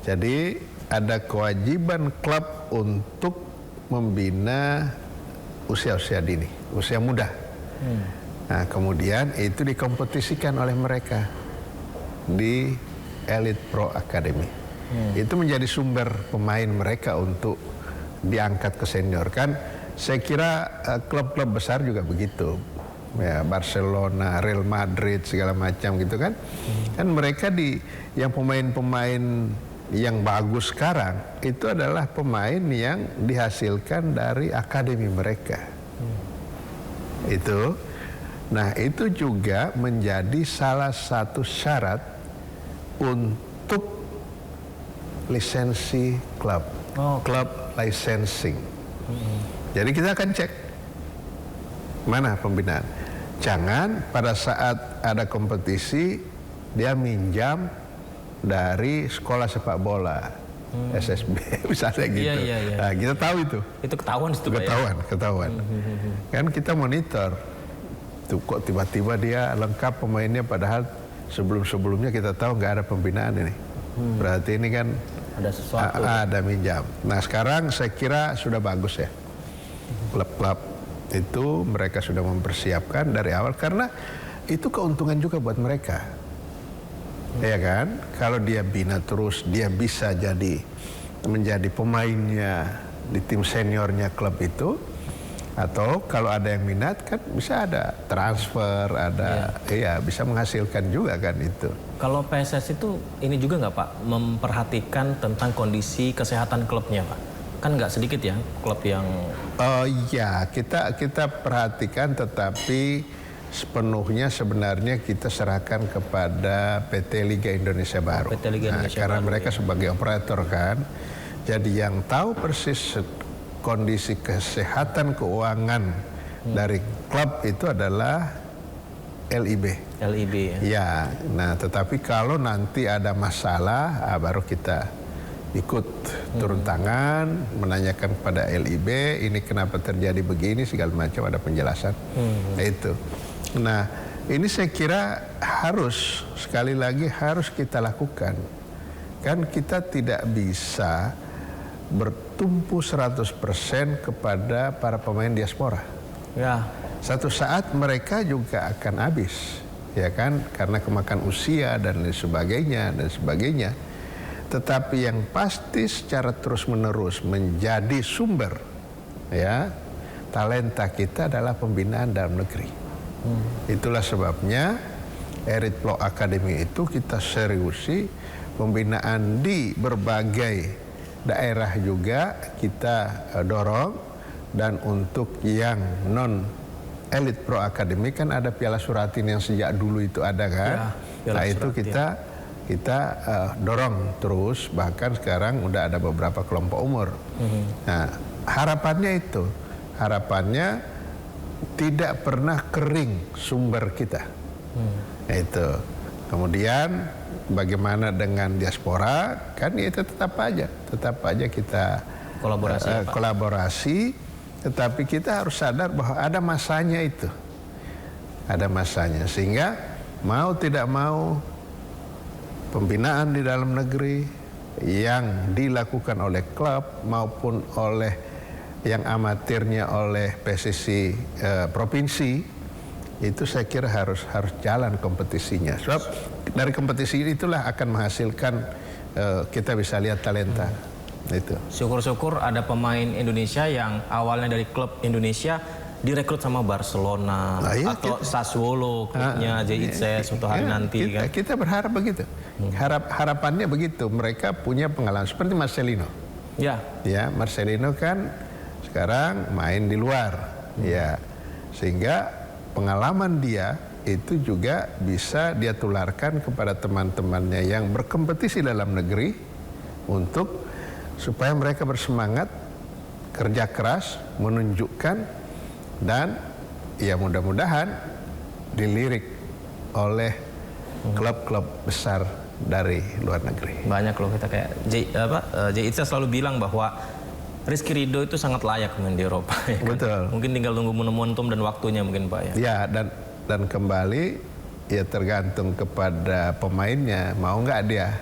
jadi ada kewajiban klub untuk membina usia-usia dini, usia muda. Nah, kemudian itu dikompetisikan oleh mereka di Elite Pro Academy. Itu menjadi sumber pemain mereka untuk diangkat ke senior. Kan saya kira klub-klub besar juga begitu. Ya, Barcelona, Real Madrid segala macam gitu kan. Kan mereka yang pemain-pemain yang bagus sekarang itu adalah pemain yang dihasilkan dari akademi mereka. Itu. Nah, itu juga menjadi salah satu syarat untuk lisensi klub. Klub licensing. Jadi kita akan cek mana pembinaan. Jangan pada saat ada kompetisi dia minjam dari sekolah sepak bola, SSB misalnya gitu. Iya. Nah, kita tahu itu. Itu ketahuan situ Pak ya? Ketahuan. Kan kita monitor. Tuh kok tiba-tiba dia lengkap pemainnya padahal sebelum-sebelumnya kita tahu nggak ada pembinaan ini. Berarti ini kan ada sesuatu. Ada minjam. Nah sekarang saya kira sudah bagus ya. Klub-klub itu mereka sudah mempersiapkan dari awal karena itu keuntungan juga buat mereka. Ya kan? Kalau dia bina terus, dia bisa menjadi pemainnya di tim seniornya klub itu. Atau kalau ada yang minat kan bisa ada transfer, ada bisa menghasilkan juga kan itu. Kalau PSSI itu ini juga nggak Pak, memperhatikan tentang kondisi kesehatan klubnya Pak? Kan nggak sedikit ya klub yang... Oh iya, kita perhatikan, tetapi sepenuhnya sebenarnya kita serahkan kepada PT Liga Indonesia Baru. PT Liga Indonesia karena Baru, mereka sebagai operator kan. Jadi yang tahu persis kondisi kesehatan keuangan dari klub itu adalah LIB. LIB ya. Ya, nah tetapi kalau nanti ada masalah, baru kita ikut turun tangan, menanyakan kepada LIB, ini kenapa terjadi begini, segala macam, ada penjelasan. Nah itu. Nah ini saya kira harus, sekali lagi harus kita lakukan. Kan kita tidak bisa bertumpu 100% kepada para pemain diaspora. Ya. Satu saat mereka juga akan habis, ya kan, karena kemakan usia dan lain sebagainya dan sebagainya. Tetapi yang pasti secara terus-menerus menjadi sumber ya talenta kita adalah pembinaan dalam negeri. Itulah sebabnya Erit Pro Academy itu kita seriusi, pembinaan di berbagai daerah juga kita dorong, dan untuk yang non Elite Pro Academy kan ada Piala Suratin yang sejak dulu itu ada kan. Ya, nah itu kita dorong terus, bahkan sekarang udah ada beberapa kelompok umur. Nah harapannya tidak pernah kering sumber kita. Nah, itu. Kemudian bagaimana dengan diaspora, kan itu tetap aja kita kolaborasi. Tetapi kita harus sadar bahwa ada masanya itu. Ada masanya. Sehingga mau tidak mau pembinaan di dalam negeri yang dilakukan oleh klub maupun oleh yang amatirnya oleh PSSI provinsi, itu saya kira harus jalan kompetisinya. Sebab dari kompetisi itulah akan menghasilkan kita bisa lihat talenta. Itu. Syukur-syukur ada pemain Indonesia yang awalnya dari klub Indonesia direkrut sama Barcelona atau Sassuolo, klubnya JIC suatu hari nanti kan. Kita berharap begitu. Harapannya begitu. Mereka punya pengalaman seperti Marcelino. Ya, Marcelino kan sekarang main di luar. Ya. Sehingga pengalaman dia itu juga bisa dia tularkan kepada teman-temannya yang berkompetisi dalam negeri untuk supaya mereka bersemangat, kerja keras, menunjukkan, dan ya mudah-mudahan dilirik oleh klub-klub besar dari luar negeri. Banyak loh, kita kayak JIC selalu bilang bahwa Rizky Ridho itu sangat layak main di Eropa. Ya kan? Betul. Mungkin tinggal nunggu momentum dan waktunya mungkin Pak ya. Ya, dan kembali ya tergantung kepada pemainnya, mau nggak dia.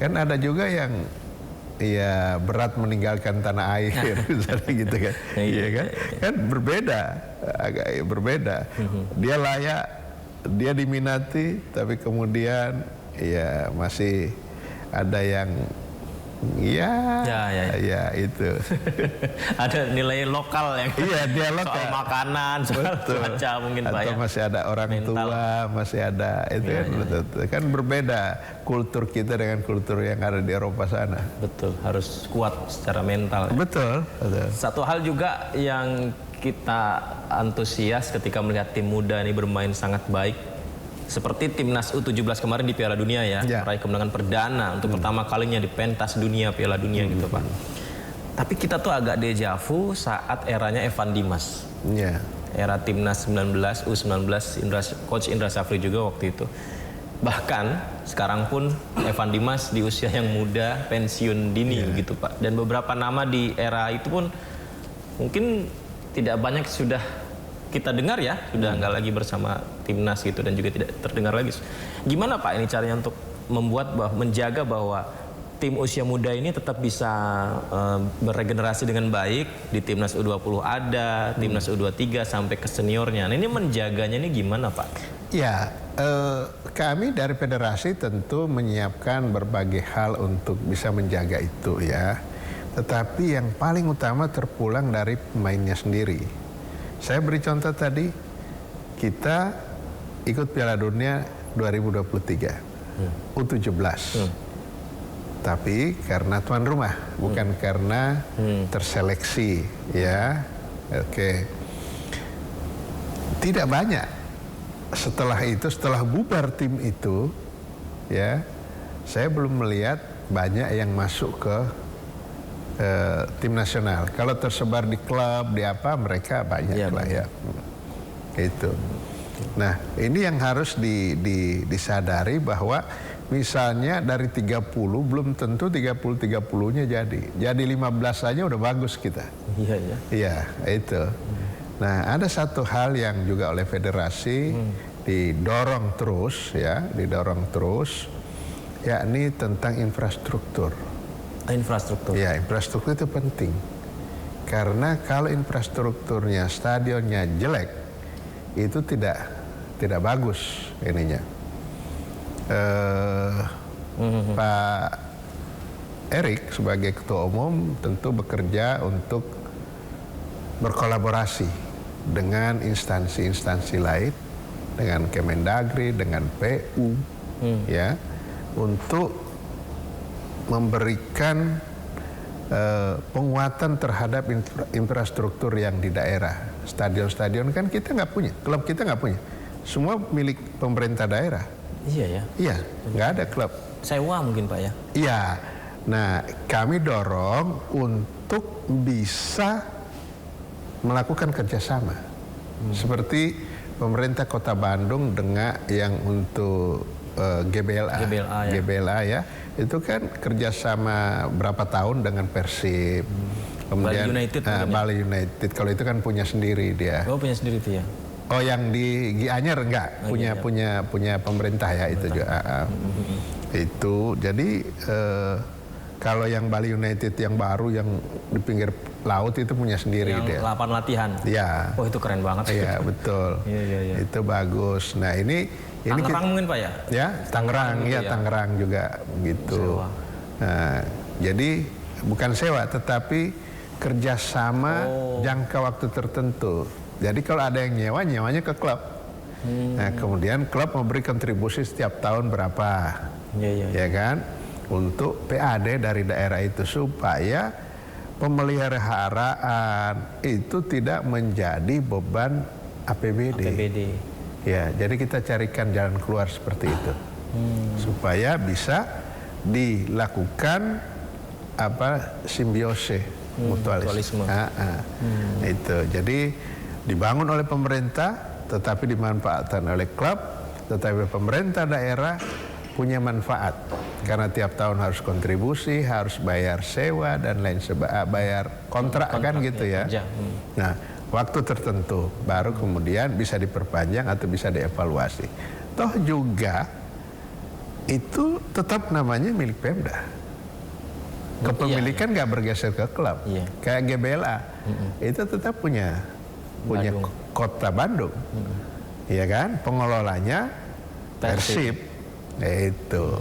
Kan ada juga yang ya berat meninggalkan tanah air, misalnya gitu kan. Iya kan? Kan berbeda, agak berbeda. Dia layak, dia diminati, tapi kemudian ya masih ada yang ya itu. Ada nilai lokal yang dia lokal. Soal makanan, soal cuaca mungkin Pak ya. Atau masih ada orang tua, masih ada itu kan berbeda kultur kita dengan kultur yang ada di Eropa sana. Betul, harus kuat secara mental. Betul. Satu hal juga yang kita antusias ketika melihat tim muda ini bermain sangat baik. Seperti timnas U17 kemarin di Piala Dunia ya, meraih kemenangan perdana untuk pertama kalinya di pentas dunia Piala Dunia gitu Pak. Tapi kita tuh agak dejavu saat eranya Evan Dimas. Era timnas 19 U19 Coach Indra Safri juga waktu itu. Bahkan sekarang pun Evan Dimas di usia yang muda pensiun dini gitu Pak. Dan beberapa nama di era itu pun mungkin tidak banyak sudah kita dengar ya, sudah nggak lagi bersama timnas gitu dan juga tidak terdengar lagi. Gimana Pak ini caranya untuk menjaga bahwa tim usia muda ini tetap bisa beregenerasi dengan baik, di timnas U20 ada, timnas U23 sampai ke seniornya. Nah, ini menjaganya ini gimana Pak? Ya, kami dari federasi tentu menyiapkan berbagai hal untuk bisa menjaga itu ya. tetapi yang paling utama terpulang dari pemainnya sendiri. Saya beri contoh tadi, kita ikut Piala Dunia 2023 U17. Tapi karena tuan rumah, bukan karena terseleksi, ya. Oke. Tidak banyak. Setelah itu, setelah bubar tim itu, ya, saya belum melihat banyak yang masuk ke tim nasional. Kalau tersebar di klub, di apa, mereka banyak lah ya. Itu. Nah, ini yang harus disadari bahwa misalnya dari 30 belum tentu 30-30-nya jadi. Jadi 15 saja udah bagus kita. Iya, iya. Iya, itu. Nah, ada satu hal yang juga oleh federasi didorong terus ya, yakni tentang infrastruktur. Infrastruktur. Ya, infrastruktur itu penting. Karena kalau infrastrukturnya, stadionnya jelek, itu tidak bagus ininya. Pak Erik sebagai ketua umum tentu bekerja untuk berkolaborasi dengan instansi-instansi lain, dengan Kemendagri, dengan PU, ya, untuk memberikan penguatan terhadap infrastruktur yang di daerah. Stadion-stadion kan kita nggak punya, klub kita nggak punya, semua milik pemerintah daerah. Iya ya. Iya, nggak ada klub. Sewa mungkin Pak ya. Iya. Nah, kami dorong untuk bisa melakukan kerjasama, seperti pemerintah Kota Bandung dengan yang untuk GBLA ya, itu kan kerjasama berapa tahun dengan Persib, kemudian Bali United. Kalau itu kan punya sendiri dia. Oh, punya sendiri itu ya. Oh, yang di Gianyar enggak, punya pemerintah ya, itu juga. Itu jadi kalau yang Bali United yang baru yang di pinggir laut itu punya sendiri yang dia. 8 latihan. Iya. Oh, itu keren banget. Iya, betul. Iya. Itu bagus. Nah, ini Tangerang mungkin Pak ya? Ya, Tangerang ya, Tangerang juga gitu. Nah, jadi bukan sewa tetapi kerjasama jangka waktu tertentu. Jadi kalau ada yang nyewa, nyewanya ke klub. Nah, kemudian klub memberi kontribusi setiap tahun berapa, ya kan, untuk PAD dari daerah itu supaya pemeliharaan itu tidak menjadi beban APBD. Ya, jadi kita carikan jalan keluar seperti itu, supaya bisa dilakukan simbiosis mutualisme. Itu, jadi dibangun oleh pemerintah, tetapi dimanfaatkan oleh klub, tetapi pemerintah daerah punya manfaat karena tiap tahun harus kontribusi, harus bayar sewa dan lain sebagainya, bayar kontrak kan gitu ya. Nah, waktu tertentu baru kemudian bisa diperpanjang atau bisa dievaluasi. Toh juga itu tetap namanya milik Pemda. Kepemilikan nggak bergeser ke klub. Kayak GBLA itu tetap punya Kota Bandung, ya kan? Pengelolanya Persib. Itu.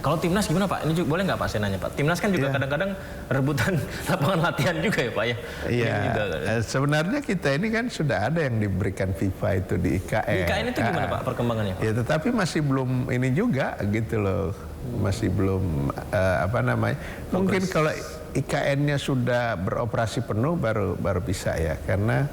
Kalau timnas gimana Pak? Ini juga boleh nggak Pak saya nanya Pak? Timnas kan juga kadang-kadang rebutan lapangan latihan juga ya Pak ya? Iya. Sebenarnya kita ini kan sudah ada yang diberikan FIFA itu di IKN. Di IKN itu gimana Pak perkembangannya Pak? Ya, tetapi masih belum ini juga gitu loh. Masih belum mungkin kalau IKN-nya sudah beroperasi penuh baru bisa ya, karena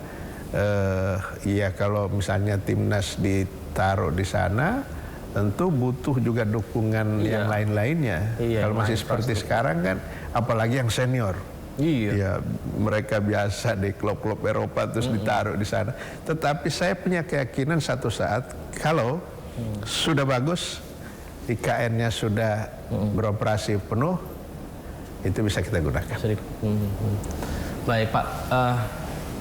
ya kalau misalnya timnas ditaruh di sana tentu butuh juga dukungan yang lain-lainnya. Kalau masih seperti sekarang kan, apalagi yang senior. Ya, mereka biasa di klub-klub Eropa terus ditaruh di sana. Tetapi saya punya keyakinan satu saat kalau sudah bagus, IKN-nya sudah beroperasi penuh, itu bisa kita gunakan. Baik Pak,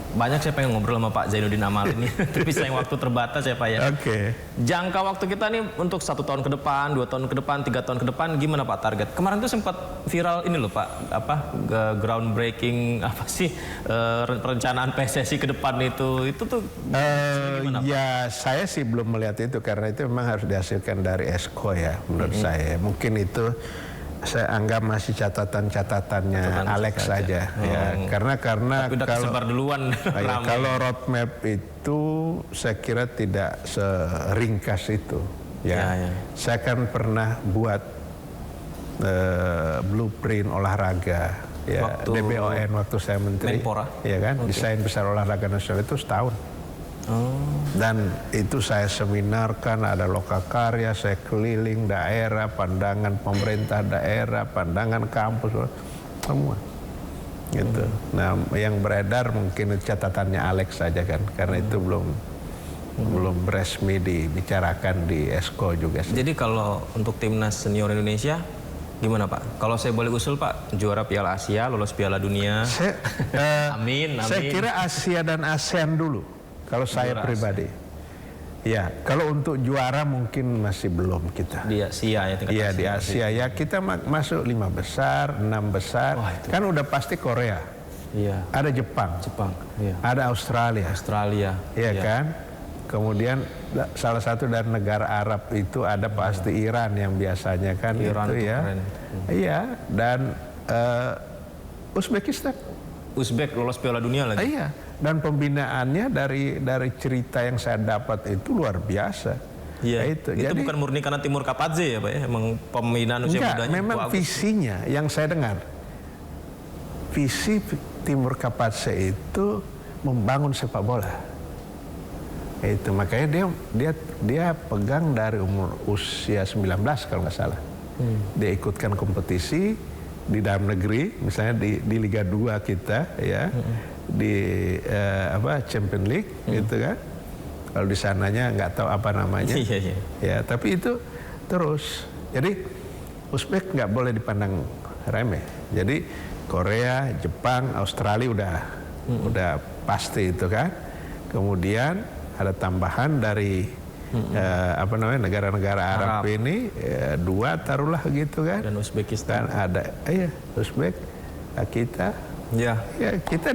banyak saya pengen ngobrol sama Pak Zainuddin Amali ini, tapi sayang waktu terbatas ya Pak ya. Jangka waktu kita nih untuk 1 tahun ke depan, 2 tahun ke depan, 3 tahun ke depan, gimana Pak target? Kemarin tuh sempat viral ini loh Pak, groundbreaking perencanaan PSSI ke depan itu tuh gimana, ya Pak? Saya sih belum melihat itu karena itu memang harus dihasilkan dari Esko ya menurut saya. Mungkin itu saya anggap masih catatan-catatannya Alex saja. Ya, karena Tapi udah kesebar duluan. ya, kalau roadmap itu saya kira tidak seringkas itu. Ya. Saya kan pernah buat blueprint olahraga. Ya, DBON waktu saya menteri. Menpora. Ya kan, desain besar olahraga nasional itu setahun. Dan itu saya seminarkan, ada lokakarya, saya keliling daerah, pandangan pemerintah daerah, pandangan kampus, semua. Gitu. Nah, yang beredar mungkin catatannya Alex saja kan, karena itu belum resmi dibicarakan di Esko juga sih. Jadi kalau untuk timnas senior Indonesia gimana Pak? Kalau saya boleh usul Pak, juara Piala Asia, lolos Piala Dunia. Amin. Saya kira Asia dan ASEAN dulu. Kalau saya pribadi, ya kalau untuk juara mungkin masih belum kita. Di Asia ya tingkat Iya Asia. di Asia ya kita masuk 5 besar, 6 besar. Kan udah pasti Korea. Iya. Ada Jepang. Iya. Ada Australia. Iya Kan. Kemudian salah satu dari negara Arab itu ada pasti Iran yang biasanya kan Iran itu ya. Keren. Iya dan Uzbekistan. Uzbek lolos Piala Dunia lagi. Iya. Dan pembinaannya dari cerita yang saya dapat itu luar biasa. Iya. Itu jadi, bukan murni karena Timur Kapadze ya Pak ya, emang pembinaan usia mudanya. Memang visinya yang saya dengar, visi Timur Kapadze itu membangun sepak bola. Itu makanya dia pegang dari umur usia 19 kalau nggak salah. Dia ikutkan kompetisi di dalam negeri, misalnya di Liga 2 kita ya. Di Champions League gitu kan. Kalau di sananya nggak tahu apa namanya. Ya, tapi itu terus. Jadi Uzbek nggak boleh dipandang remeh. Jadi Korea, Jepang, Australia udah pasti itu kan. Kemudian ada tambahan dari negara-negara Arab ini 2 taruhlah gitu kan. Dan Uzbekistan. Dan ada Uzbek, kita. Ya kita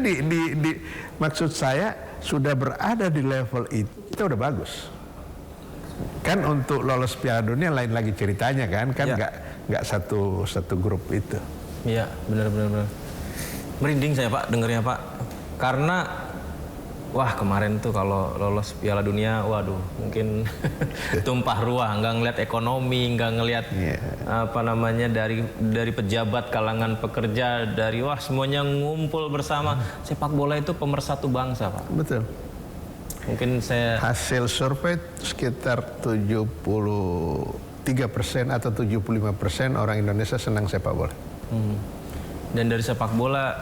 maksud saya sudah berada di level itu kita udah bagus. Kan untuk lolos Piala Dunia lain lagi ceritanya kan nggak satu grup itu. Iya benar. Merinding saya Pak dengarnya Pak, karena wah kemarin tuh kalau lolos Piala Dunia, waduh mungkin tumpah ruah, nggak ngeliat ekonomi, nggak ngeliat dari pejabat, kalangan pekerja, dari semuanya ngumpul bersama. Sepak bola itu pemersatu bangsa Pak. Betul. Mungkin hasil survei sekitar 73% atau 75% orang Indonesia senang sepak bola. Dan dari sepak bola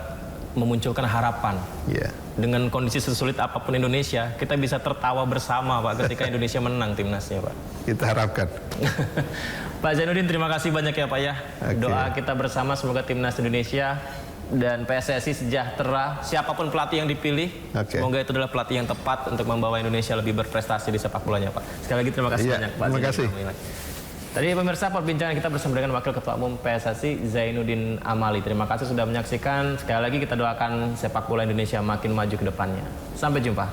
memunculkan harapan. Dengan kondisi sesulit apapun Indonesia, kita bisa tertawa bersama Pak ketika Indonesia menang timnasnya Pak. Kita harapkan. Pak Zainuddin, terima kasih banyak ya Pak ya. Doa kita bersama semoga timnas Indonesia dan PSSI sejahtera, siapapun pelatih yang dipilih, semoga itu adalah pelatih yang tepat untuk membawa Indonesia lebih berprestasi di sepak bolanya Pak. Sekali lagi terima kasih banyak Pak. Terima kasih. Tadi pemirsa, perbincangan kita bersama dengan Wakil Ketua Umum PSSI Zainuddin Amali. Terima kasih sudah menyaksikan. Sekali lagi kita doakan sepak bola Indonesia makin maju ke depannya. Sampai jumpa.